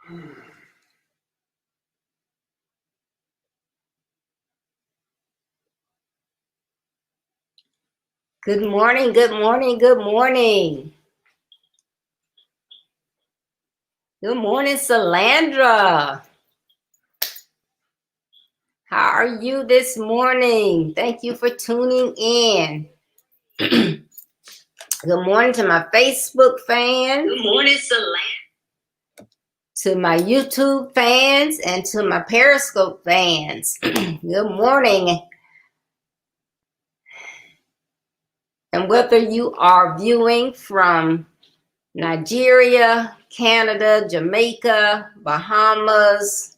Good morning, good morning, good morning. Good morning, Salandra. How are you this morning? Thank you for tuning in. Good morning to my Facebook fans. Good morning, Salandra. To my YouTube fans and to my Periscope fans. Good morning. And whether you are viewing from Nigeria, Canada, Jamaica, Bahamas,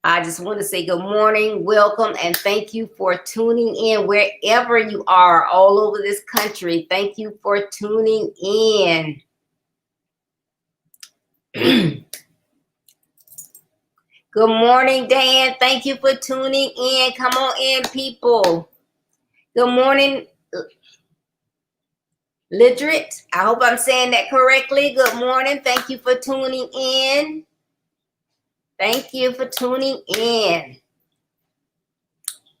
I just want to say good morning, welcome, and thank you for tuning in wherever you are all over this country. Thank you for tuning in. Good morning, Dan. Thank you for tuning in. Come on in, people. Good morning, Lidrit. I hope I'm saying that correctly. Good morning. Thank you for tuning in. Thank you for tuning in.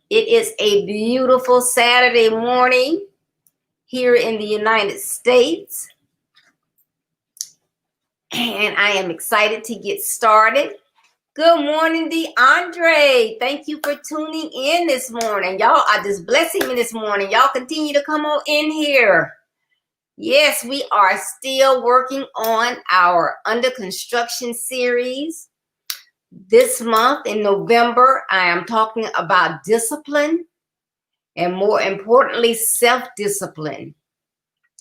It is a beautiful Saturday morning here in the United States. And I am excited to get started. Good morning, DeAndre. Thank you for tuning in this morning. Y'all are just blessing me this morning. Y'all continue to come on in here. Yes, we are still working on our under construction series. This month in November, I am talking about discipline and more importantly, self-discipline.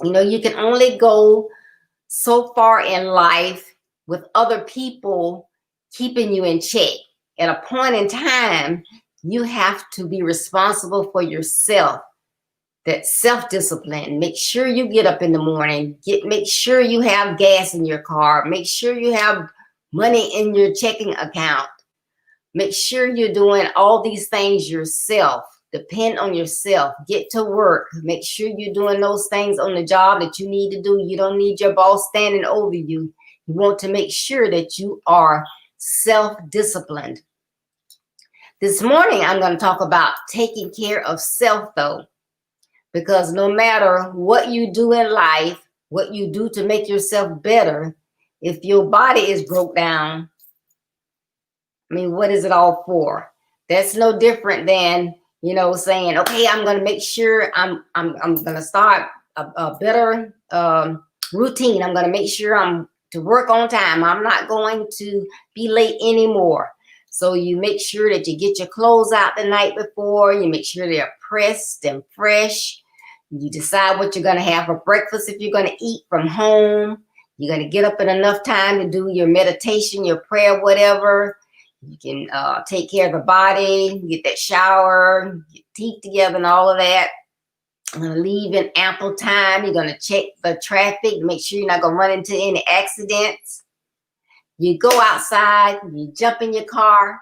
You know, you can only go so far in life with other people keeping you in check. At a point in time, you have to be responsible for yourself. That self-discipline. Make sure you get up in the morning. Make sure you have gas in your car. Make sure you have money in your checking account. Make sure you're doing all these things yourself. Depend on yourself. Get to work. Make sure you're doing those things on the job that you need to do. You don't need your boss standing over you. You want to make sure that you are self-disciplined. This morning, I'm going to talk about taking care of self, though, because no matter what you do in life, what you do to make yourself better, if your body is broke down, I mean, what is it all for? That's no different than, you know, saying, okay, I'm going to make sure I'm going to start a better routine. I'm going to make sure I'm to work on time. I'm not going to be late anymore. So you make sure that you get your clothes out the night before. You make sure they're pressed and fresh. You decide what you're going to have for breakfast if you're going to eat from home. You're going to get up in enough time to do your meditation, your prayer, whatever. You can take care of the body, get that shower, get teeth together and all of that. I'm going to leave in ample time. You're going to check the traffic, make sure you're not going to run into any accidents. You go outside, you jump in your car.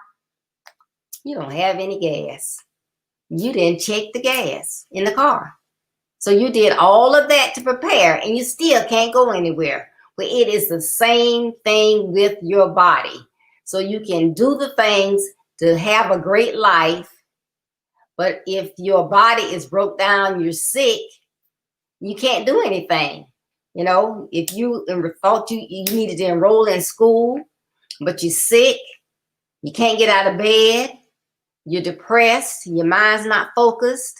You don't have any gas. You didn't check the gas in the car. So you did all of that to prepare and you still can't go anywhere. But it is the same thing with your body. So you can do the things to have a great life. But if your body is broke down, you're sick, you can't do anything. You know, if you thought you needed to enroll in school, but you're sick, you can't get out of bed, you're depressed, your mind's not focused,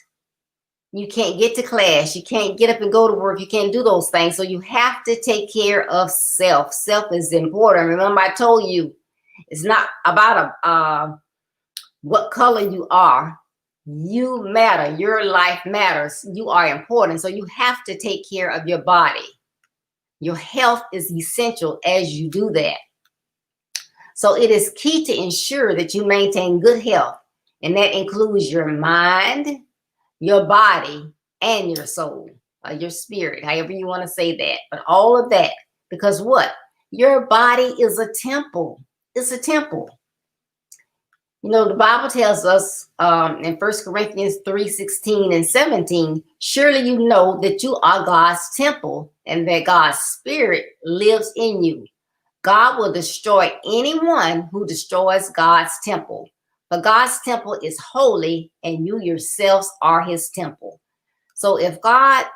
you can't get to class, you can't get up and go to work, you can't do those things. So you have to take care of self. Self is important. Remember, I told you, it's not about what color you are. You matter. Your life matters. You are important. So you have to take care of your body. Your health is essential as you do that. So it is key to ensure that you maintain good health. And that includes your mind, your body, and your soul, your spirit, however you want to say that. But all of that, because what? Your body is a temple. It's a temple. You know, the Bible tells us in 1 Corinthians 3:16 and 17, surely you know that you are God's temple and that God's spirit lives in you. God will destroy anyone who destroys God's temple. For God's temple is holy, and you yourselves are his temple. So if God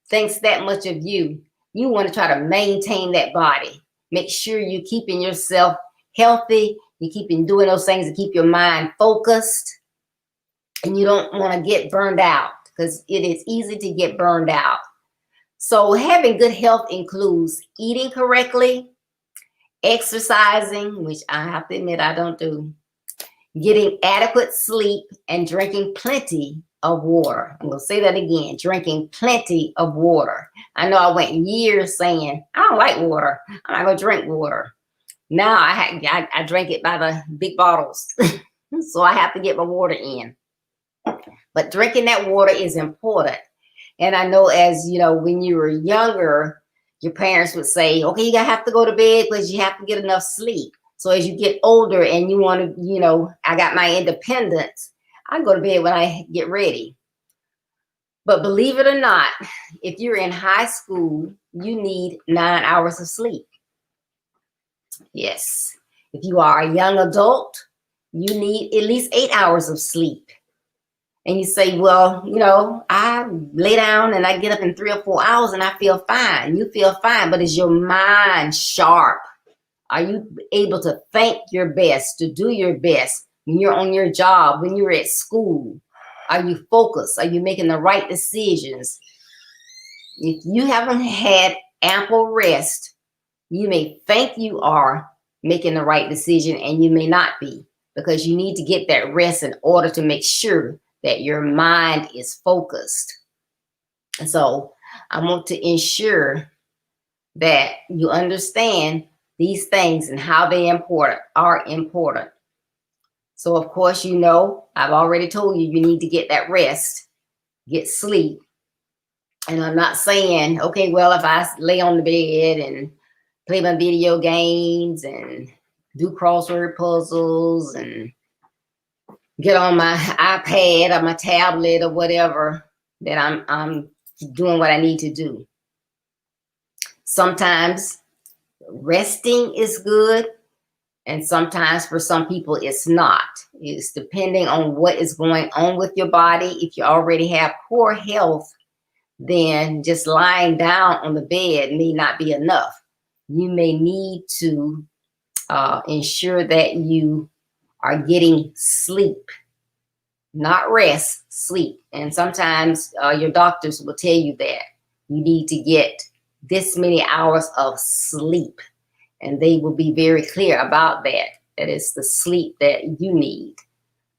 thinks that much of you, you want to try to maintain that body. Make sure you're keeping yourself healthy. You keeping doing those things to keep your mind focused. And you don't want to get burned out, because it is easy to get burned out. So having good health includes eating correctly, exercising, which I have to admit I don't do, getting adequate sleep, and drinking plenty of water. I'm going to say that again, drinking plenty of water. I know I went years saying, I don't like water. I'm not going to drink water. Now I drink it by the big bottles. So I have to get my water in. But drinking that water is important. And I know, as you know, when you were younger, your parents would say, okay, you gotta have to go to bed because you have to get enough sleep. So as you get older and you want to, you know, I got my independence, I go to bed when I get ready. But believe it or not, if you're in high school, you need 9 hours of sleep. Yes. If you are a young adult, you need at least 8 hours of sleep. And you say, well, you know, I lay down and I get up in 3 or 4 hours and I feel fine. You feel fine, but is your mind sharp? Are you able to think your best, to do your best when you're on your job, when you're at school? Are you focused? Are you making the right decisions? If you haven't had ample rest, you may think you are making the right decision, and you may not be, because you need to get that rest in order to make sure that your mind is focused. And so I want to ensure that you understand these things and how they are important. So of course, you know, I've already told you, you need to get that rest, get sleep. And I'm not saying, okay, well, if I lay on the bed and play my video games and do crossword puzzles and get on my iPad or my tablet or whatever, that I'm doing what I need to do. Sometimes resting is good, and sometimes for some people it's not. It's depending on what is going on with your body. If you already have poor health, then just lying down on the bed may not be enough. You may need to ensure that you are getting sleep. Not rest, sleep. And sometimes your doctors will tell you that you need to get this many hours of sleep. And they will be very clear about that. That it's the sleep that you need,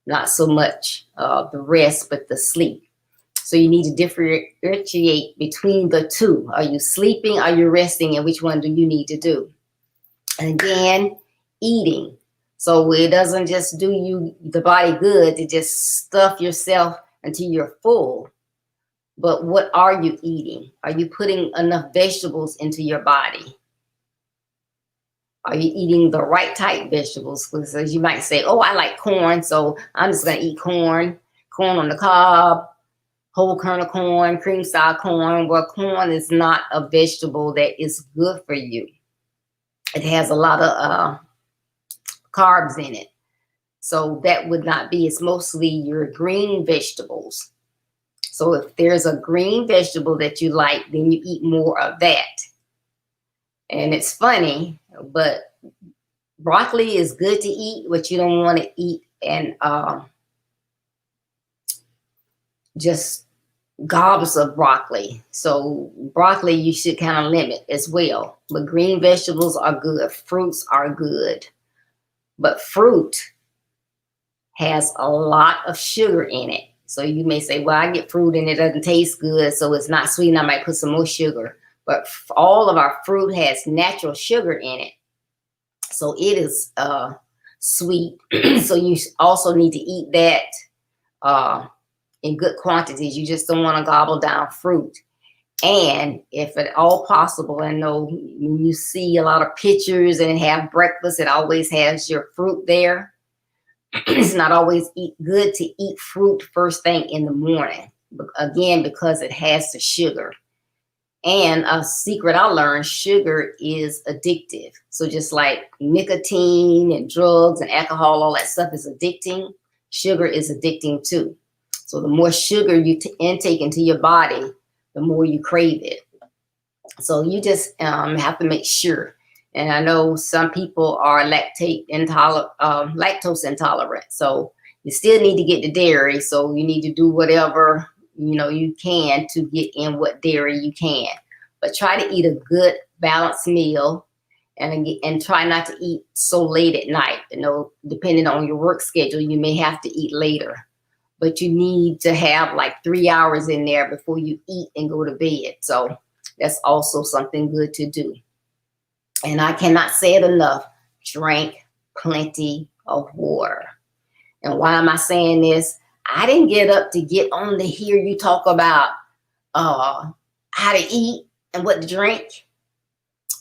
not so much the rest, but the sleep. So you need to differentiate between the two. Are you sleeping? Are you resting? And which one do you need to do? And again, eating. So it doesn't just do you the body good to just stuff yourself until you're full. But what are you eating? Are you putting enough vegetables into your body? Are you eating the right type vegetables? Because as you might say, oh, I like corn, so I'm just going to eat corn on the cob, whole kernel corn, cream style corn. Well, corn is not a vegetable that is good for you. It has a lot of carbs in it. So that would not be. It's mostly your green vegetables. So if there's a green vegetable that you like, then you eat more of that. And it's funny, but broccoli is good to eat, but you don't want to eat and just gobs of broccoli. So broccoli you should kind of limit as well. But green vegetables are good. Fruits are good. But fruit has a lot of sugar in it. So you may say, well, I get fruit and it doesn't taste good, so it's not sweet, and I might put some more sugar. But all of our fruit has natural sugar in it. So it is sweet. So you also need to eat that in good quantities. You just don't want to gobble down fruit. And if at all possible, I know when you see a lot of pictures and have breakfast, it always has your fruit there. It's not always good to eat fruit first thing in the morning. Again, because it has the sugar. And a secret I learned, sugar is addictive. So just like nicotine and drugs and alcohol, all that stuff is addicting. Sugar is addicting too. So the more sugar you intake into your body, the more you crave it. So you just have to make sure. And I know some people are lactose intolerant. So you still need to get the dairy. So you need to do whatever you can to get in what dairy you can. But try to eat a good balanced meal, and try not to eat so late at night. Depending on your work schedule, you may have to eat later. But you need to have like 3 hours in there before you eat and go to bed. So that's also something good to do. And I cannot say it enough. Drink plenty of water. And why am I saying this? I didn't get up to get on to hear you talk about how to eat and what to drink.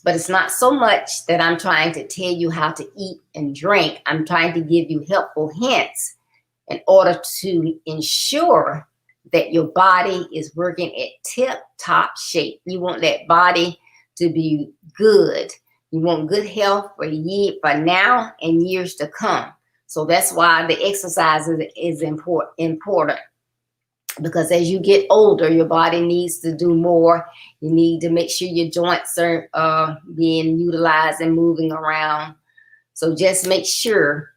But it's not so much that I'm trying to tell you how to eat and drink. I'm trying to give you helpful hints in order to ensure that your body is working at tip-top shape. You want that body to be good. You want good health for now and years to come. So that's why the exercise is important. Because as you get older, your body needs to do more. You need to make sure your joints are being utilized and moving around. So just make sure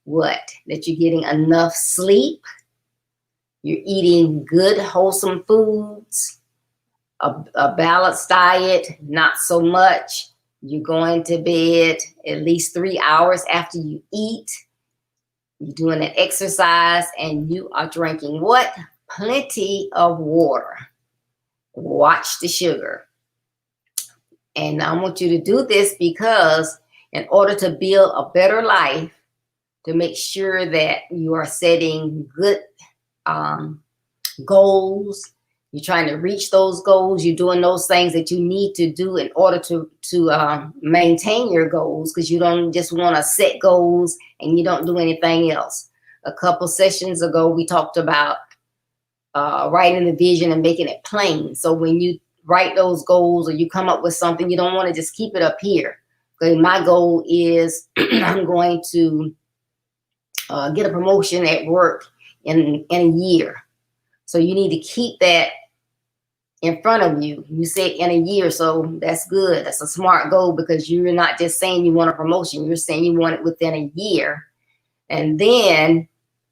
that you're getting enough sleep. You're eating good, wholesome foods, a balanced diet, not so much. You're going to bed at least 3 hours after you eat. You're doing an exercise, and you are drinking what? Plenty of water. Watch the sugar. And I want you to do this because in order to build a better life, to make sure that you are setting good goals, you're trying to reach those goals, you're doing those things that you need to do in order to maintain your goals, because you don't just want to set goals and you don't do anything else. A couple sessions ago, we talked about writing the vision and making it plain. So when you write those goals or you come up with something, you don't want to just keep it up here. Okay, my goal is I'm going to get a promotion at work in a year. So you need to keep that in front of you. You said in a year, so that's good. That's a smart goal, because you're not just saying you want a promotion. You're saying you want it within a year. And then,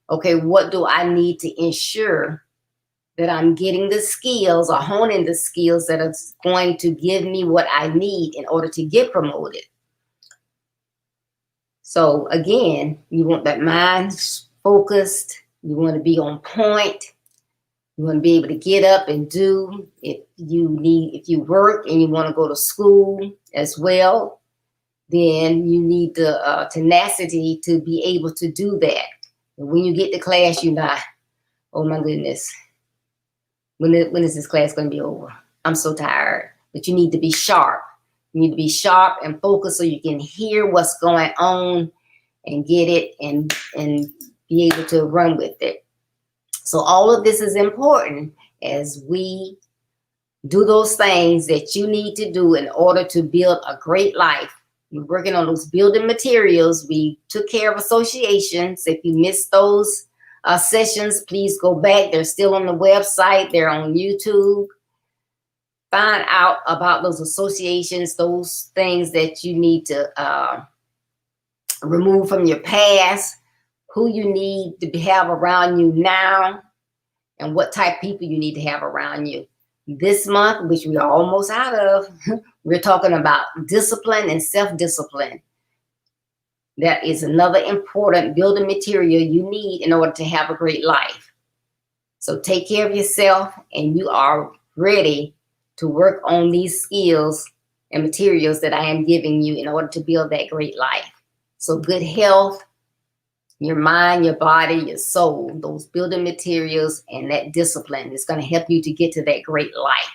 okay, what do I need to ensure that I'm getting the skills or honing the skills that are going to give me what I need in order to get promoted? So again, you want that mind focused. You want to be on point. You want to be able to get up and do. If you work and you want to go to school as well, then you need the tenacity to be able to do that. And when you get to class, you're not, oh my goodness, when is this class going to be over? I'm so tired. But you need to be sharp. You need to be sharp and focused so you can hear what's going on and get it and be able to run with it. So all of this is important as we do those things that you need to do in order to build a great life. We're working on those building materials. We took care of associations. If you missed those sessions, please go back. They're still on the website. They're on YouTube. Find out about those associations, those things that you need to remove from your past, who you need to have around you now, and what type of people you need to have around you. This month, which we are almost out of, we're talking about discipline and self-discipline. That is another important building material you need in order to have a great life. So take care of yourself, and you are ready to work on these skills and materials that I am giving you in order to build that great life. So good health, your mind, your body, your soul, those building materials and that discipline is going to help you to get to that great life.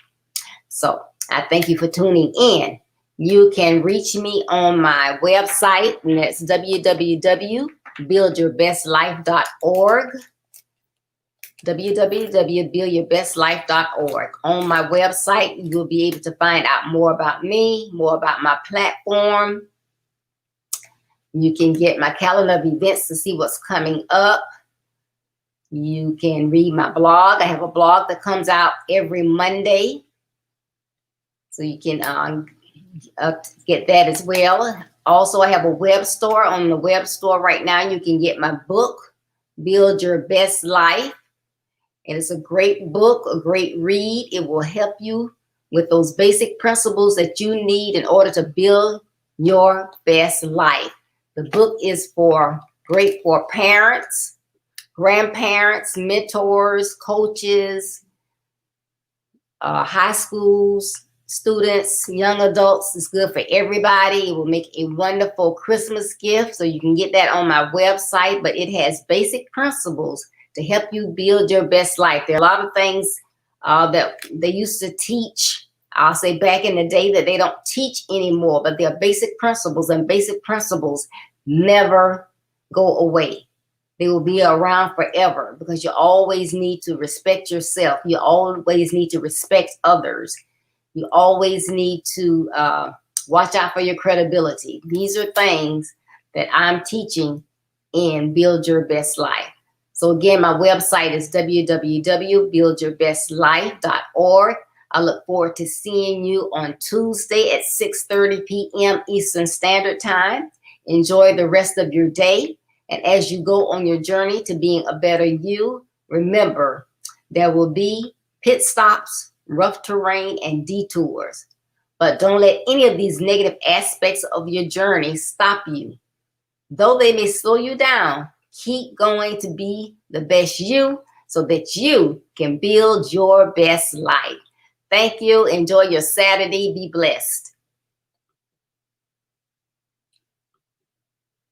So I thank you for tuning in. You can reach me on my website, and that's www.buildyourbestlife.org. www.buildyourbestlife.org. On my website, you'll be able to find out more about me, more about my platform. You can get my calendar of events to see what's coming up. You can read my blog. I have a blog that comes out every Monday. So you can get that as well. Also, I have a web store. On the web store right now, you can get my book, Build Your Best Life. And it's a great book, a great read. It will help you with those basic principles that you need in order to build your best life. The book is great for parents, grandparents, mentors, coaches, high schools, students, young adults. It's good for everybody. It will make a wonderful Christmas gift. So you can get that on my website, but it has basic principles to help you build your best life. There are a lot of things that they used to teach, I'll say back in the day, that they don't teach anymore, but they're basic principles, and basic principles never go away. They will be around forever because you always need to respect yourself. You always need to respect others. You always need to watch out for your credibility. These are things that I'm teaching in Build Your Best Life. So again, my website is www.buildyourbestlife.org. I look forward to seeing you on Tuesday at 6:30 p.m. Eastern Standard Time. Enjoy the rest of your day. And as you go on your journey to being a better you, remember, there will be pit stops, rough terrain, and detours. But don't let any of these negative aspects of your journey stop you. Though they may slow you down, keep going to be the best you so that you can build your best life. Thank you. Enjoy your Saturday. Be blessed.